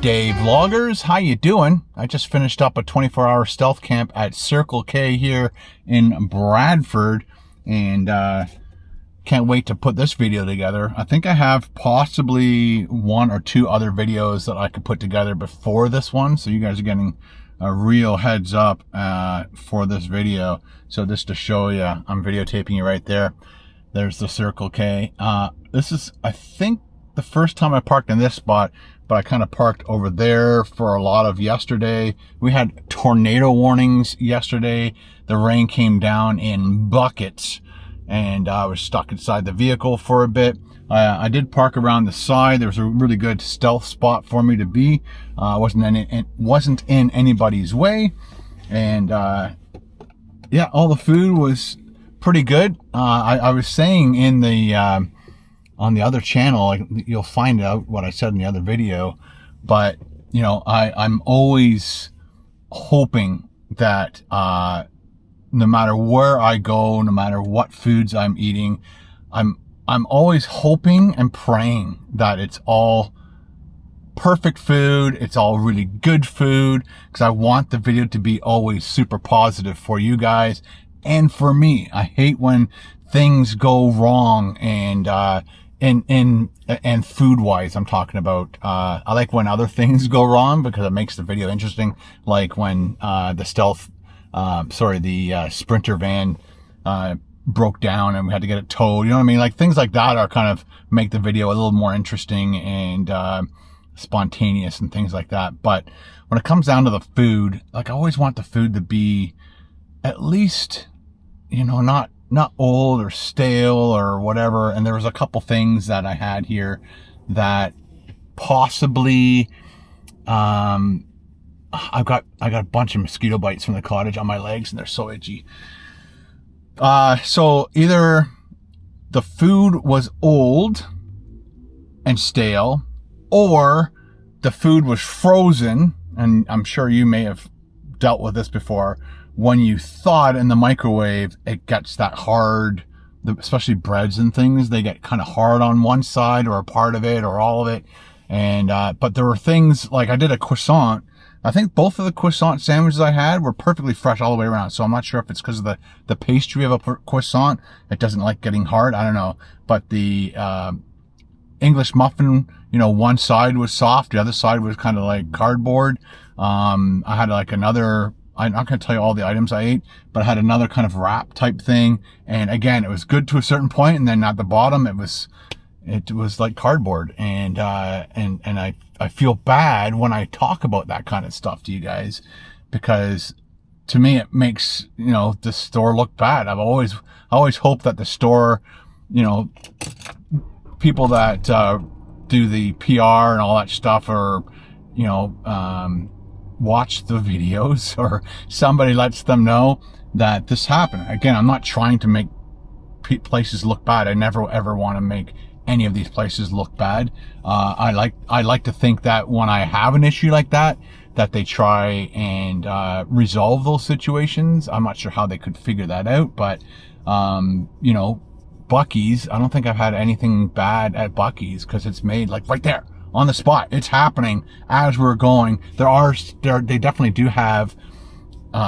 Day vloggers, how you doing? I just finished up a 24-hour stealth camp at Circle K here in Bradford, and can't wait to put this video together. I think I have possibly one or two other videos that I could put together before this one, so you guys are getting a real heads up for this video. So just to show you, I'm videotaping you right there. There's the Circle K. This is, I think, the first time I parked in this spot, but I kind of parked over there for a lot of yesterday. We had tornado warnings yesterday. The rain came down in buckets, and I was stuck inside the vehicle for a bit. I did park around the side. There was a really good stealth spot for me to be. Wasn't in anybody's way, and yeah, all the food was pretty good. I was saying in the on the other channel, like, you'll find out what I said in the other video, but you know, I'm always hoping that no matter where I go, no matter what foods I'm eating, I'm always hoping and praying that it's all perfect food, it's all really good food, because I want the video to be always super positive for you guys and for me. I hate when things go wrong, and food wise I'm talking about. I like when other things go wrong because it makes the video interesting, like when the Sprinter van broke down and we had to get it towed, you know what I mean? Like, things like that are kind of make the video a little more interesting and spontaneous and things like that. But when it comes down to the food, like, I always want the food to be at least, you know, not old or stale or whatever. And there was a couple things that I had here that possibly, I got a bunch of mosquito bites from the cottage on my legs, and they're so itchy. So either the food was old and stale, or the food was frozen. And I'm sure you may have dealt with this before. When you thaw it in the microwave, it gets that hard, especially breads and things, they get kind of hard on one side or a part of it or all of it. And, but there were things like, I did a croissant. I think both of the croissant sandwiches I had were perfectly fresh all the way around. So I'm not sure if it's because of the pastry of a croissant. It doesn't like getting hard. I don't know. But the, English muffin, you know, one side was soft, the other side was kind of like cardboard. I had like another, I'm not going to tell you all the items I ate, but I had another kind of wrap type thing. And again, it was good to a certain point, and then at the bottom, it was like cardboard. And I feel bad when I talk about that kind of stuff to you guys, because to me, it makes, you know, the store look bad. I always hope that the store, you know, people that do the PR and all that stuff, or, you know, watch the videos, or somebody lets them know that this happened. Again, I'm not trying to make places look bad. I never ever want to make any of these places look bad. I like to think that when I have an issue like that they try and resolve those situations. I'm not sure how they could figure that out, but you know, Buc-ee's, I don't think I've had anything bad at Buc-ee's, because it's made like right there on the spot. It's happening as we're going. They definitely do have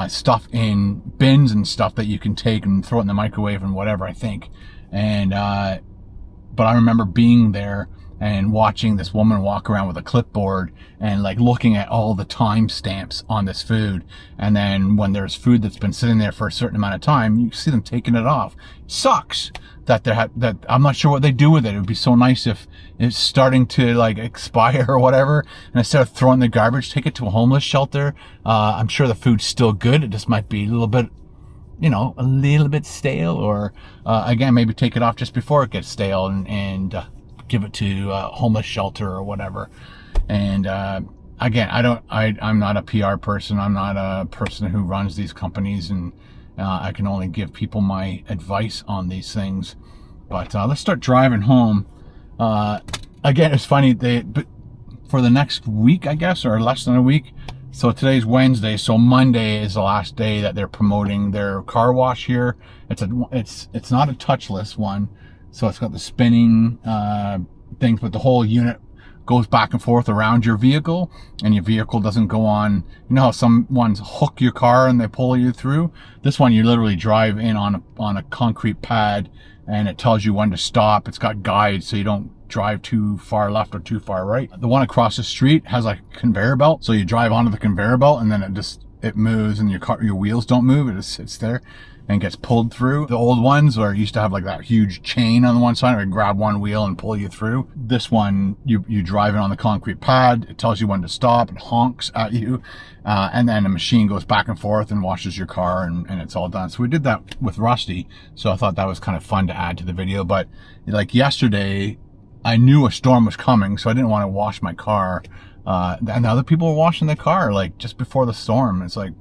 stuff in bins and stuff that you can take and throw it in the microwave and whatever, I think. And but I remember being there and watching this woman walk around with a clipboard and like looking at all the time stamps on this food. And then when there's food that's been sitting there for a certain amount of time, you see them taking it off. It sucks that that I'm not sure what they do with it. It would be so nice if it's starting to like expire or whatever, and instead of throwing the garbage, take it to a homeless shelter. I'm sure the food's still good. It just might be a little bit, you know, a little bit stale, or again, maybe take it off just before it gets stale and give it to a homeless shelter or whatever. And again, I'm not a PR person. I'm not a person who runs these companies, and I can only give people my advice on these things. But let's start driving home. Again, it's funny, for the next week, I guess, or less than a week. So today's Wednesday, so Monday is the last day that they're promoting their car wash here. It's not a touchless one, so it's got the spinning things, but the whole unit goes back and forth around your vehicle, and your vehicle doesn't go on. You know how some ones hook your car and they pull you through? This one, you literally drive in on a concrete pad, and it tells you when to stop. It's got guides so you don't drive too far left or too far right. The one across the street has like a conveyor belt, so you drive onto the conveyor belt, and then it moves, and your wheels don't move. It just sits there and gets pulled through. The old ones where it used to have like that huge chain on the one side where you grab one wheel and pull you through. This one, you drive it on the concrete pad. It tells you when to stop. It honks at you. And then the machine goes back and forth and washes your car, and it's all done. So we did that with Rusty. So I thought that was kind of fun to add to the video. But like yesterday, I knew a storm was coming, so I didn't want to wash my car. And other people were washing their car like just before the storm. It's like,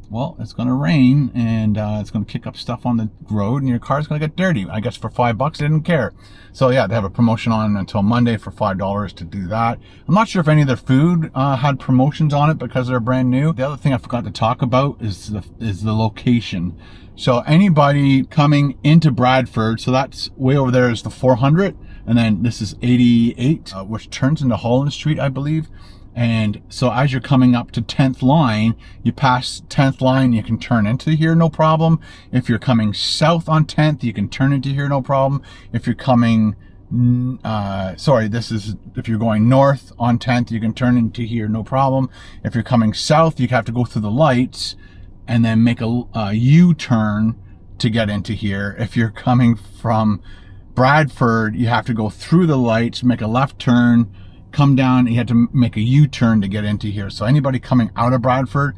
well, it's going to rain, and it's going to kick up stuff on the road, and your car's going to get dirty. I guess for $5, I didn't care. So yeah, they have a promotion on until Monday for $5 to do that. I'm not sure if any of their food had promotions on it because they're brand new. The other thing I forgot to talk about is the location. So anybody coming into Bradford, so that's way over there is the 400, and then this is 88, which turns into Holland Street, I believe. And so as you're coming up to 10th line, you pass 10th line, you can turn into here, no problem. If you're coming south on 10th, you can turn into here, no problem. If you're coming, if you're going north on 10th, you can turn into here, no problem. If you're coming south, you have to go through the lights and then make a U-turn to get into here. If you're coming from Bradford, you have to go through the lights, make a left turn, come down, you had to make a U-turn to get into here. So anybody coming out of Bradford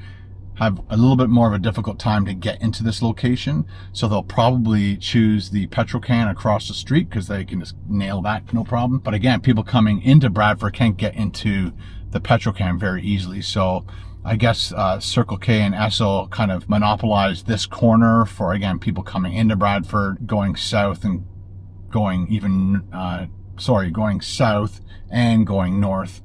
have a little bit more of a difficult time to get into this location. So they'll probably choose the petrol can across the street because they can just nail that, no problem. But again, people coming into Bradford can't get into the petrol can very easily. So I guess Circle K and Esso kind of monopolized this corner for, again, people coming into Bradford, going south and going going south and going north.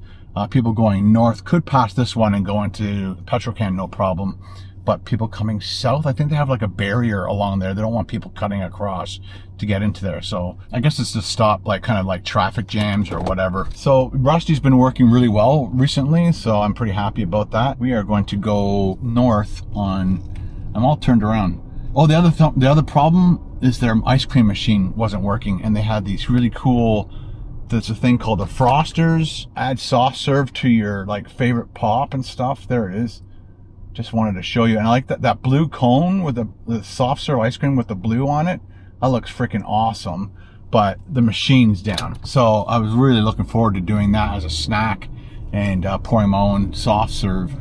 People going north could pass this one and go into the petrol can, no problem. But people coming south, I think they have like a barrier along there. They don't want people cutting across to get into there. So I guess it's to stop like kind of like traffic jams or whatever. So Rusty's been working really well recently, so I'm pretty happy about that. We are going to go north on, I'm all turned around. Oh, the other problem is their ice cream machine wasn't working, and they had these really cool, there's a thing called the Frosters, add soft serve to your like favorite pop and stuff. There it is. Just wanted to show you. And I like that blue cone with the soft serve ice cream with the blue on it. That looks freaking awesome. But the machine's down. So I was really looking forward to doing that as a snack and pouring my own soft serve.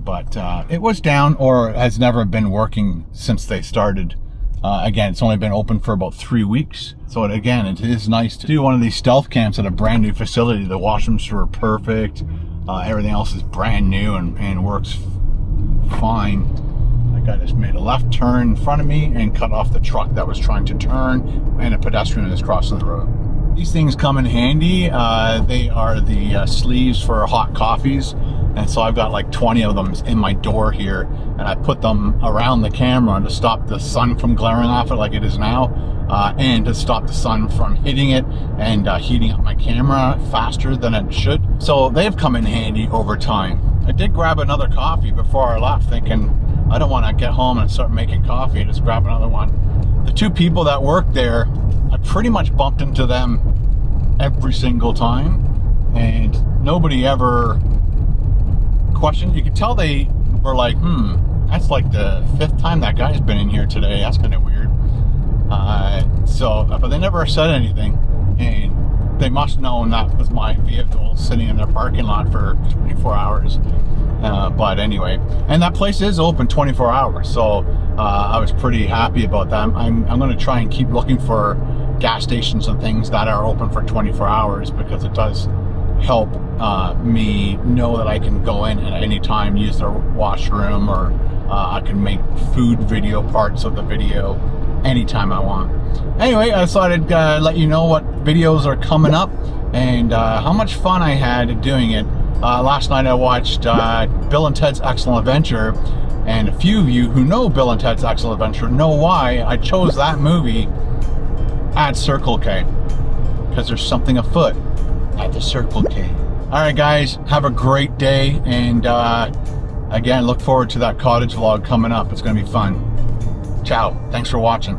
But it was down, or has never been working since they started. Again, it's only been open for about 3 weeks. So again, it is nice to do one of these stealth camps at a brand new facility. The washrooms were perfect. Everything else is brand new and works fine. That guy just made a left turn in front of me and cut off the truck that was trying to turn, and a pedestrian is crossing the road. These things come in handy. They are the sleeves for hot coffees. And so I've got like 20 of them in my door here, and I put them around the camera to stop the sun from glaring off it like it is now, and to stop the sun from hitting it and heating up my camera faster than it should. So they've come in handy over time. I did grab another coffee before I left, thinking I don't want to get home and start making coffee, and just grab another one. The two people that work there, I pretty much bumped into them every single time, and nobody ever questioned. You could tell they were like, that's like the 5th time that guy's been in here today. That's kind of weird. But they never said anything, and they must know that was my vehicle sitting in their parking lot for 24 hours. But anyway, and that place is open 24 hours, so I was pretty happy about that. I'm going to try and keep looking for gas stations and things that are open for 24 hours because it does help me know that I can go in at any time, use their washroom, or I can make food video parts of the video anytime I want. Anyway, I thought I'd let you know what videos are coming up and how much fun I had doing it. Last night I watched Bill and Ted's Excellent Adventure, and a few of you who know Bill and Ted's Excellent Adventure know why I chose that movie at Circle K, because there's something afoot. at the Circle K. All right, guys, have a great day. And again, look forward to that cottage vlog coming up. It's going to be fun. Ciao. Thanks for watching.